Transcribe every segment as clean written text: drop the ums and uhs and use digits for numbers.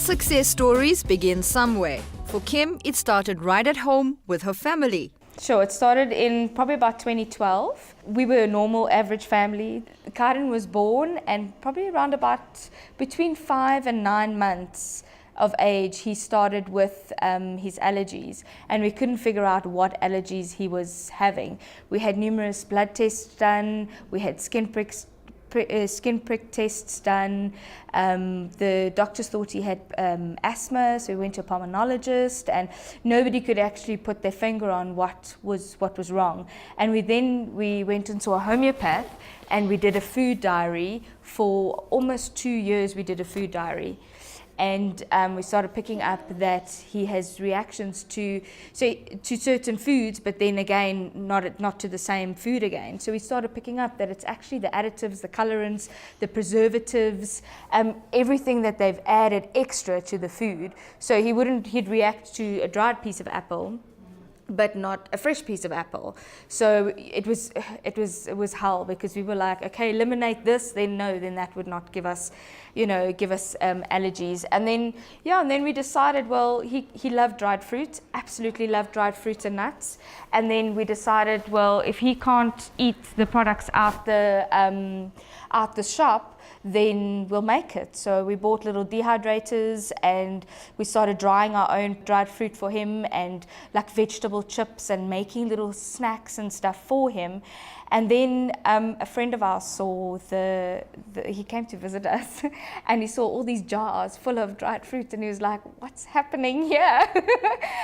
success stories begin somewhere. For Kim, it started right at home with her family. Sure, it started in probably about 2012. We were a normal, average family. Karen was born, and probably around about between 5 and 9 months of age, he started with his allergies, and we couldn't figure out what allergies he was having. We had numerous blood tests done, we had skin prick tests done. The doctors thought he had asthma, so we went to a pulmonologist, and nobody could actually put their finger on what was wrong. And we went into a homeopath, and we did a food diary for almost 2 years. We did a food diary. And we started picking up that he has reactions to certain foods, but then again, not to the same food again. So we started picking up that it's actually the additives, the colorants, the preservatives, everything that they've added extra to the food. So he'd react to a dried piece of apple, but not a fresh piece of apple. So it was hell, because we were like, okay, eliminate this, then that would not give us allergies. And then we decided, well, he loved dried fruit, absolutely loved dried fruits and nuts. And then we decided, well, if he can't eat the products out the shop, then we'll make it. So we bought little dehydrators, and we started drying our own dried fruit for him, and like vegetable chips, and making little snacks and stuff for him. And then a friend of ours saw he came to visit us, and he saw all these jars full of dried fruit, and he was like, what's happening here?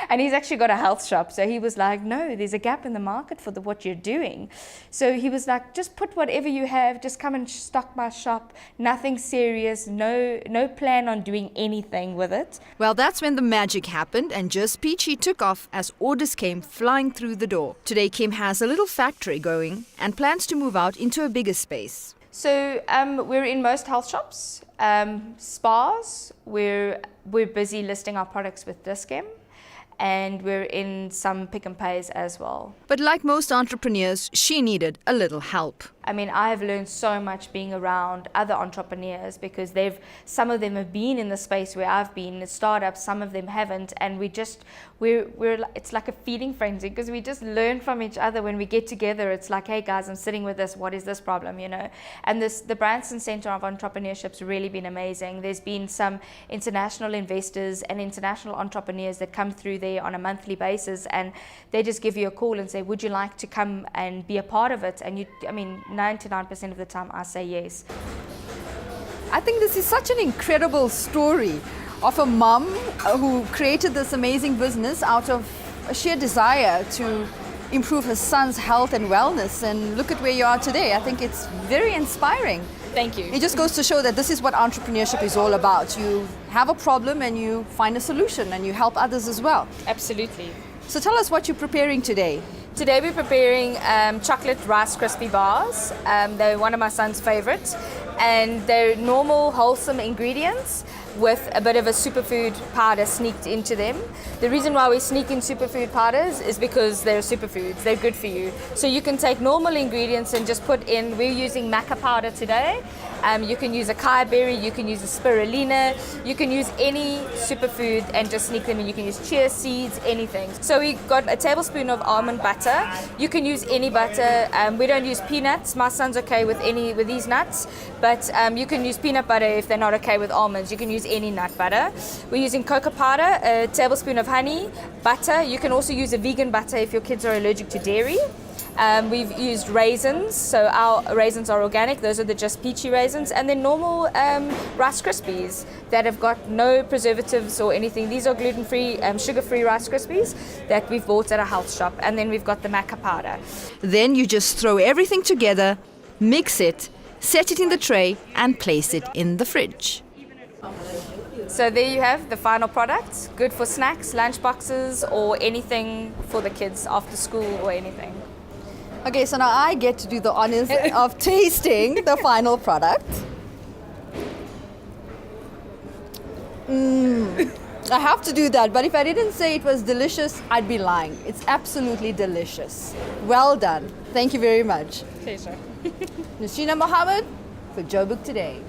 And he's actually got a health shop, so he was like, no, there's a gap in the market for what you're doing. So he was like, just put whatever you have, just come and stock my shop, nothing serious, no plan on doing anything with it. Well, that's when the magic happened, and just Peachy took off as orders came flying through the door. Today, Kim has a little factory going and plans to move out into a bigger space. So we're in most health shops, spas. We're busy listing our products with Dis-Chem, and we're in some pick and pays as well. But like most entrepreneurs, she needed a little help. I mean, I have learned so much being around other entrepreneurs, because some of them have been in the space where I've been, in startups, some of them haven't, and it's like a feeding frenzy, because we just learn from each other when we get together. It's like, hey guys, I'm sitting with this, what is this problem, And the Branson Center of Entrepreneurship's really been amazing. There's been some international investors and international entrepreneurs that come through there on a monthly basis, and they just give you a call and say, would you like to come and be a part of it? And 99% of the time I say yes. I think this is such an incredible story of a mom who created this amazing business out of a sheer desire to improve her son's health and wellness. And look at where you are today. I think it's very inspiring. Thank you. It just goes to show that this is what entrepreneurship is all about. You have a problem and you find a solution, and you help others as well. Absolutely. So tell us what you're preparing today. Today we're preparing chocolate Rice Krispie bars. They're one of my son's favorites, and they're normal, wholesome ingredients with a bit of a superfood powder sneaked into them. The reason why we sneak in superfood powders is because they're superfoods, they're good for you. So you can take normal ingredients and just put in, we're using maca powder today. You can use acai berry, you can use a spirulina, you can use any superfood and just sneak them in. You can use chia seeds, anything. So we got a tablespoon of almond butter. You can use any butter. We don't use peanuts. My son's okay with these nuts, but you can use peanut butter if they're not okay with almonds. You can use any nut butter. We're using cocoa powder, a tablespoon of honey, butter. You can also use a vegan butter if your kids are allergic to dairy. We've used raisins, so our raisins are organic. Those are the just Peachy raisins, and then normal Rice Krispies that have got no preservatives or anything. These are gluten-free, sugar-free Rice Krispies that we've bought at a health shop, and then we've got the maca powder. Then you just throw everything together, mix it, set it in the tray, and place it in the fridge. So there you have the final product. Good for snacks, lunch boxes, or anything for the kids after school or anything. Okay, so now I get to do the honors of tasting the final product. I have to do that, but if I didn't say it was delicious, I'd be lying. It's absolutely delicious. Well done. Thank you very much. Pleasure. Nashina Mohammed for Joburg Today.